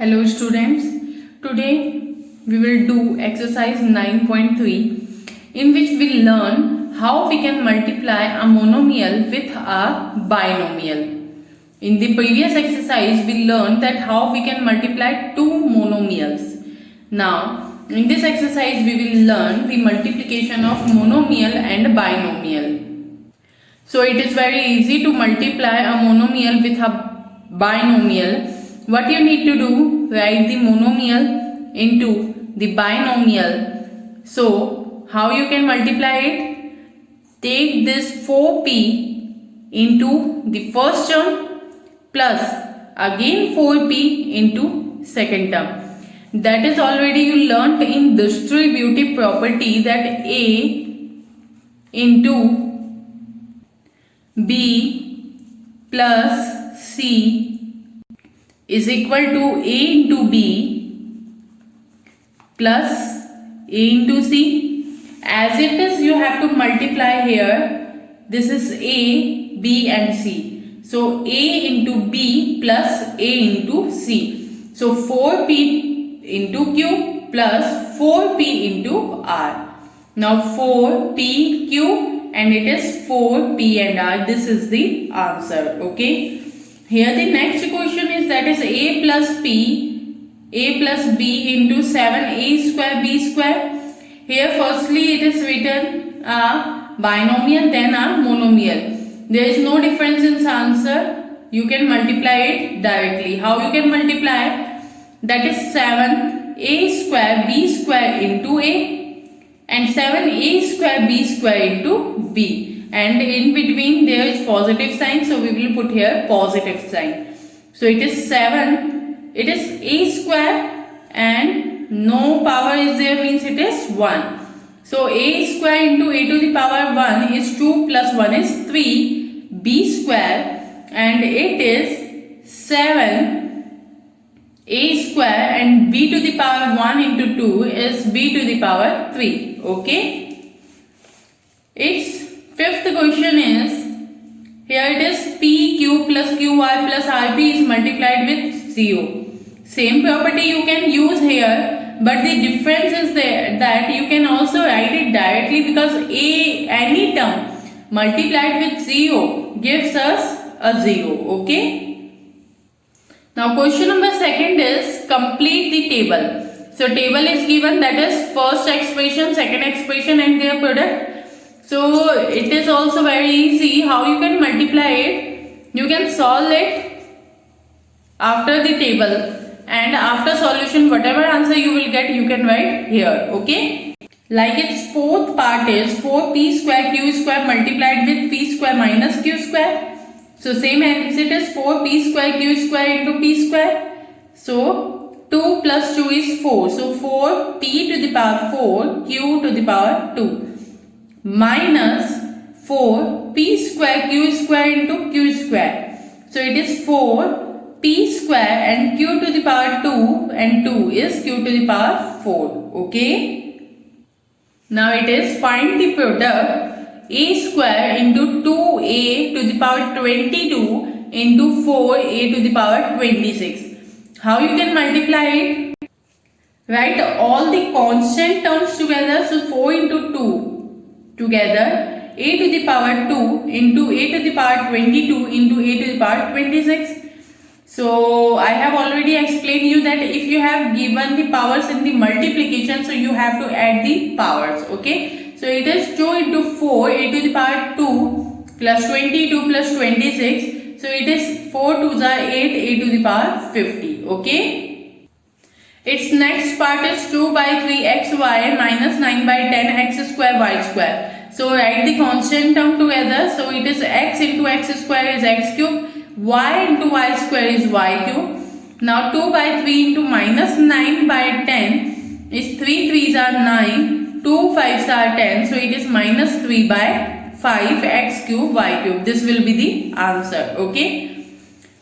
Hello students, today we will do exercise 9.3 in which we learn how we can multiply a monomial with a binomial. In the previous exercise we learned that how we can multiply two monomials. Now in this exercise we will learn the multiplication of monomial and binomial. So it is very easy to multiply a monomial with a binomial. What you need to do, write the monomial into the binomial. So how you can multiply it? Take this 4p into the first term plus again 4p into second term. That is already you learnt in distributive property that a into b plus c is equal to a into b plus a into c. As it is, you have to multiply here. This is a, b and c. So a into b plus a into c. So 4p into q plus 4p into r. Now 4pq and it is 4p and r. This is the answer. Okay. Here the next question is that is a plus b into 7a square b square. Here firstly it is written a binomial then a monomial. There is no difference in answer. You can multiply it directly. How you can multiply? That is 7a square b square into a and 7a square b square into b. And in between there is positive sign, so we will put here positive sign. So it is 7, it is a square and no power is there, means it is 1. So a square into a to the power 1 is 2 plus 1 is 3 b square and it is 7 a square and b to the power 1 into 2 is b to the power 3. Okay. Its fifth question is, here it is pq plus qr plus rp is multiplied with 0. Same property you can use here, but the difference is there that you can also write it directly because any term multiplied with 0 gives us a 0. Okay. Now question number second is complete the table. So table is given, that is first expression, second expression and their product. So it is also very easy how you can multiply it. You can solve it after the table and after solution whatever answer you will get you can write here. Okay. Like its fourth part is 4p square q square multiplied with p square minus q square. So same as it is 4p square q square into p square. So 2 plus 2 is 4. So 4p to the power 4 q to the power 2. Minus 4 p square q square into q square. So it is 4 p square and q to the power 2 and 2 is q to the power 4. Okay. Now it is find the product a square into 2a to the power 22 into 4a to the power 26. How you can multiply it? Write all the constant terms together. So 4 into 2. Together a to the power 2 into a to the power 22 into a to the power 26. So I have already explained you that if you have given the powers in the multiplication, so you have to add the powers. Okay. So it is 2 into 4 a to the power 2 plus 22 plus 26. So it is 4 2s are 8 a to the power 50. Okay. Its next part is 2 by 3 xy minus 9 by 10 x square y square. So write the constant term together. So it is x into x square is x cube, y into y square is y cube. Now 2 by 3 into minus 9 by 10 is 3 3s are 9, 2 5s are 10. So it is minus 3 by 5 x cube y cube. This will be the answer. Okay.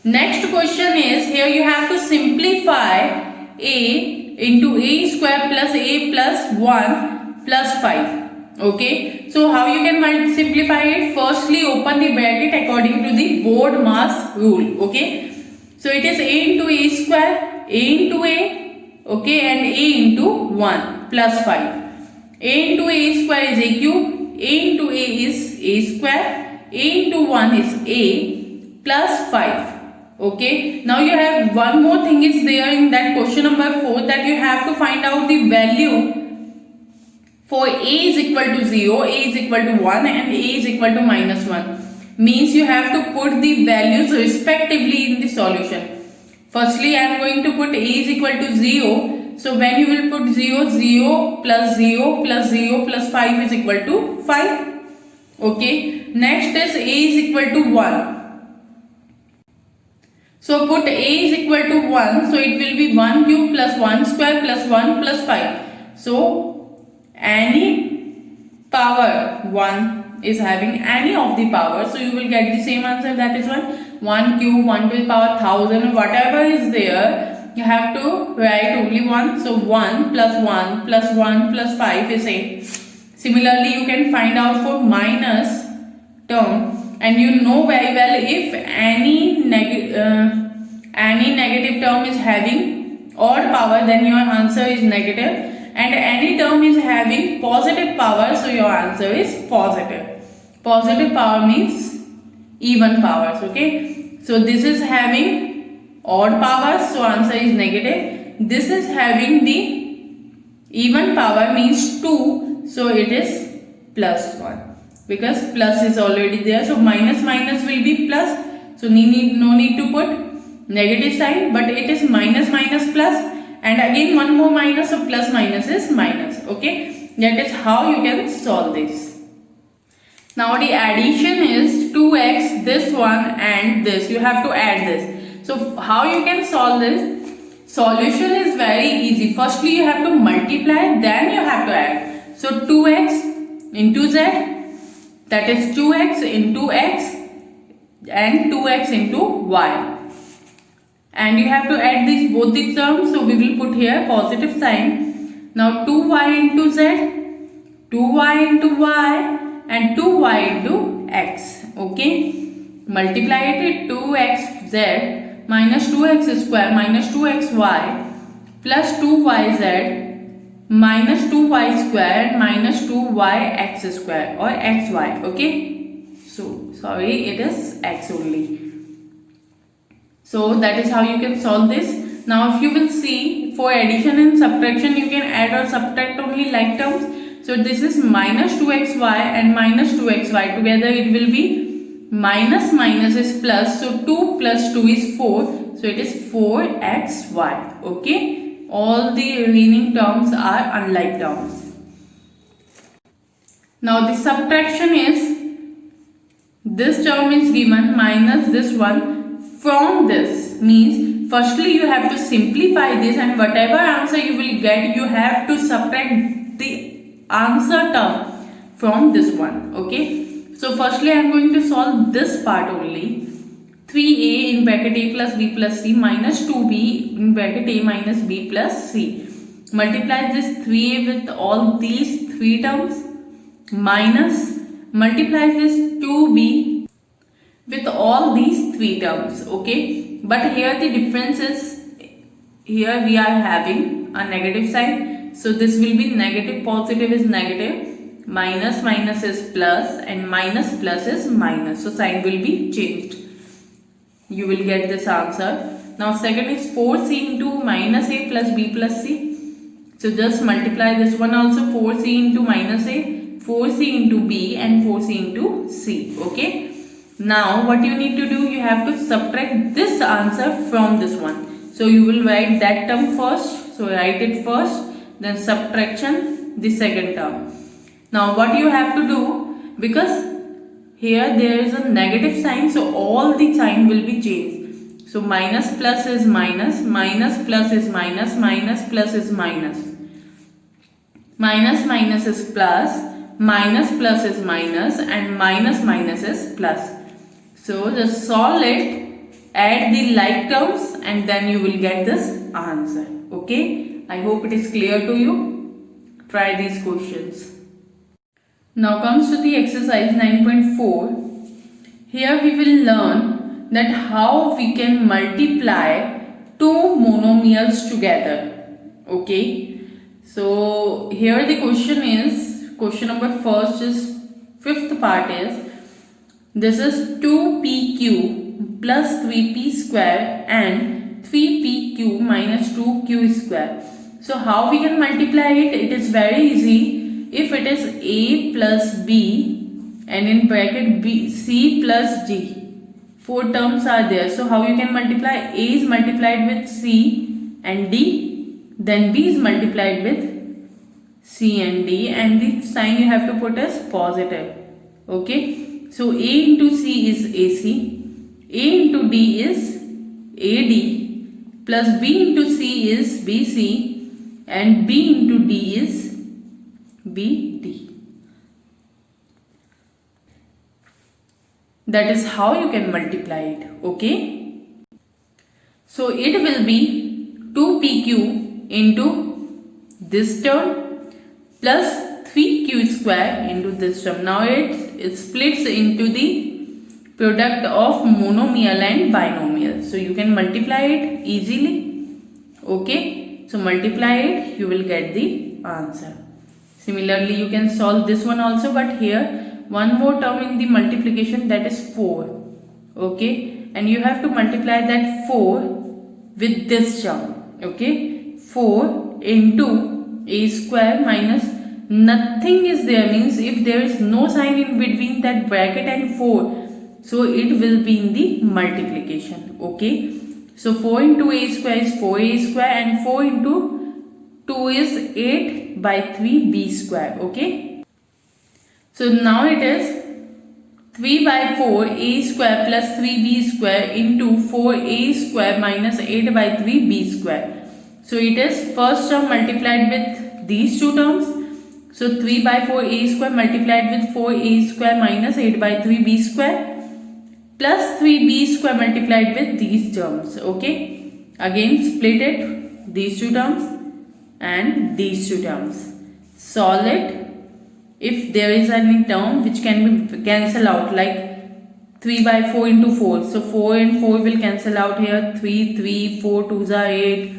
Next question is, here you have to simplify a into a square plus a plus 1 plus 5. Okay. So how you can simplify it? Firstly open the bracket according to the board mass rule. Okay. So it is a into a square a into a, okay, and a into 1 plus 5. A into a square is a cube, a into a is a square, a into 1 is a plus 5. Okay, now you have one more thing is there in that question number 4, that you have to find out the value for a is equal to 0, a is equal to 1 and a is equal to minus 1. Means you have to put the values respectively in the solution. Firstly, I am going to put a is equal to 0. So when you will put 0, 0 plus 0 plus 0 plus 5 is equal to 5. Okay, next is a is equal to 1. So put a is equal to 1, so it will be 1 cube plus 1 square plus 1 plus 5. So any power 1 is having any of the power, so you will get the same answer, that is 1 cube, 1 to the power 1000, whatever is there, you have to write only 1. So 1 plus 1 plus 1 plus 5 is 8. Similarly, you can find out for minus term, and you know very well if any negative term is having odd power, then your answer is negative, and any term is having positive power, so your answer is positive. Positive power means even powers. Okay, so this is having odd powers, so answer is negative. This is having the even power means 2, so it is plus 1, because plus is already there. So minus minus will be plus, so no need to put negative sign, but it is minus minus plus, and again one more minus, so plus minus is minus. Okay, that is how you can solve this. Now the addition is 2x, this one and this, you have to add this. So how you can solve this? Solution is very easy. Firstly you have to multiply, then you have to add. So 2x into z, that is 2x into x and 2x into y, and you have to add these both the terms, so we will put here positive sign. Now 2y into z, 2y into y and 2y into x. Okay, multiply it, 2xz minus 2x square minus 2xy plus 2yz minus 2y square minus 2yx square or xy. Okay, so sorry, it is x only. So that is how you can solve this. Now if you will see, for addition and subtraction you can add or subtract only like terms. So this is minus 2xy and minus 2xy, together it will be minus minus is plus, so 2 plus 2 is 4, so it is 4xy. Okay, all the remaining terms are unlike terms. Now the subtraction is, this term is given minus this one from this, means firstly you have to simplify this, and whatever answer you will get, you have to subtract the answer term from this one. Okay, so firstly I am going to solve this part only. 3a in bracket a plus b plus c minus 2b in bracket a minus b plus c. Multiply this 3a with all these 3 terms, minus multiply this 2b with all these 3 terms. Okay, but here the difference is, here we are having a negative sign, so this will be negative, positive is negative, minus minus is plus, and minus plus is minus, so sign will be changed. You will get this answer. Now second is 4c into minus a plus b plus c. So just multiply this one also, 4c into minus a, 4c into b and 4c into c. Okay, now what you need to do, you have to subtract this answer from this one. So you will write that term first, so write it first, then subtraction the second term. Now what you have to do, because here there is a negative sign, so all the sign will be changed. So minus plus is minus, minus plus is minus, minus plus is minus, minus minus is plus, minus plus is minus, and minus minus is plus. So just solve it, add the like terms, and then you will get this answer. Okay, I hope it is clear to you. Try these questions. Now comes to the exercise 9.4. Here we will learn that how we can multiply two monomials together. Okay, so here the question is, question number first is, fifth part is, this is 2pq plus 3p square and 3pq minus 2q square. So how we can multiply it? It is very easy. If it is a plus b and in bracket b, c plus d, four terms are there. So how you can multiply? A is multiplied with c and d, then b is multiplied with c and d, and the sign you have to put as positive. Okay, so a into c is ac, a into d is ad, plus b into c is bc, and b into d is bd. That is how you can multiply it. Okay, so it will be 2pq into this term plus 3q square into this term. Now it splits into the product of monomial and binomial. So you can multiply it easily. Okay, so multiply it, you will get the answer. Similarly, you can solve this one also, but here one more term in the multiplication, that is 4. Okay, and you have to multiply that 4 with this term. Okay, 4 into a square minus nothing is there, means if there is no sign in between that bracket and 4, so it will be in the multiplication. Okay, so 4 into a square is 4a square, and 4 into 2 is 8 by 3b square. Okay, so now it is 3 by 4 a square plus 3b square into 4a square minus 8 by 3b square. So it is first term multiplied with these two terms. So 3 by 4 a square multiplied with 4a square minus 8 by 3b square plus 3b square multiplied with these terms. Okay, again split it, these two terms and these two terms. Solve it. If there is any term which can be cancelled out, like 3 by 4 into 4. So 4 and 4 will cancel out here. 3, 4 2s are 8.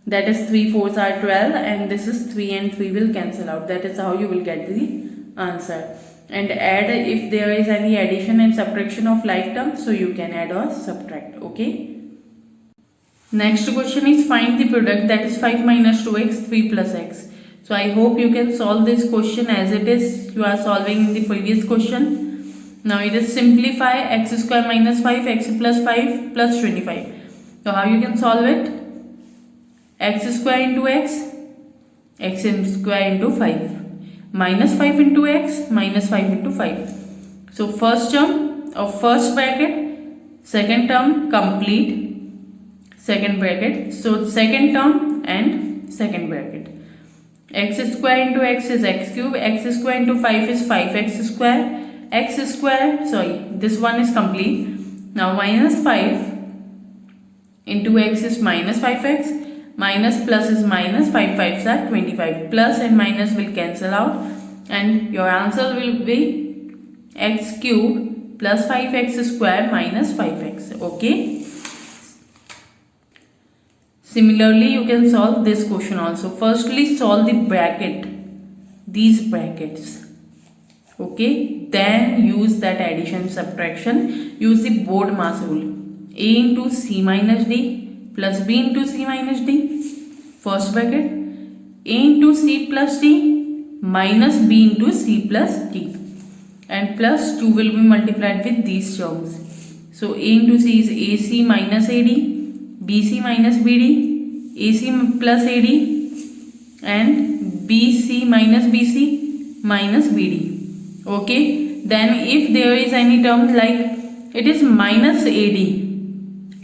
That is 3 4s are 12, and this is 3 and 3 will cancel out. That is how you will get the answer. And add, if there is any addition and subtraction of like terms, so you can add or subtract. Okay. Next question is, find the product, that is 5 minus 2x, 3 plus x. So I hope you can solve this question as it is you are solving in the previous question. Now it is simplify x square minus 5, x plus 5 plus 25. So how you can solve it? X square into x square into 5, minus 5 into x, minus 5 into 5. So first term of first bracket, second term complete, second bracket. So second term and second bracket. X square into x is x cube, x square into 5 is 5x square, sorry, this one is complete. Now minus 5 into x is minus 5x, minus plus is minus, 5 5s are 25, plus and minus will cancel out, and your answer will be x cube plus 5x square minus 5x. Okay. Similarly, you can solve this question also. Firstly, solve the bracket, these brackets. Okay, then use that addition subtraction. Use the board mass rule. A into c minus d plus b into c minus d. First bracket. A into c plus d minus b into c plus d. And plus 2 will be multiplied with these terms. So a into c is ac minus ad. BC minus BD, AC plus AD, and BC minus BC minus BD. Okay, then if there is any term like it is minus AD,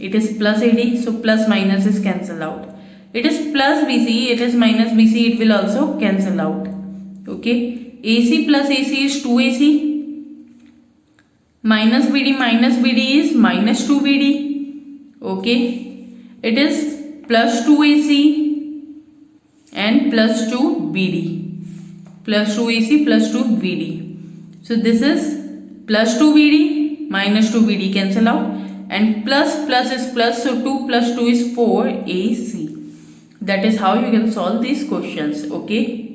it is plus AD, so plus minus is cancelled out. It is plus BC, it is minus BC, it will also cancel out. Okay, AC plus AC is 2AC, minus BD is minus 2BD. Okay. It is plus 2AC and plus 2BD. Plus 2AC plus 2BD. So this is plus 2BD minus 2BD cancel out. and plus is plus, so 2 plus 2 is 4 AC. That is how you can solve these questions. Okay.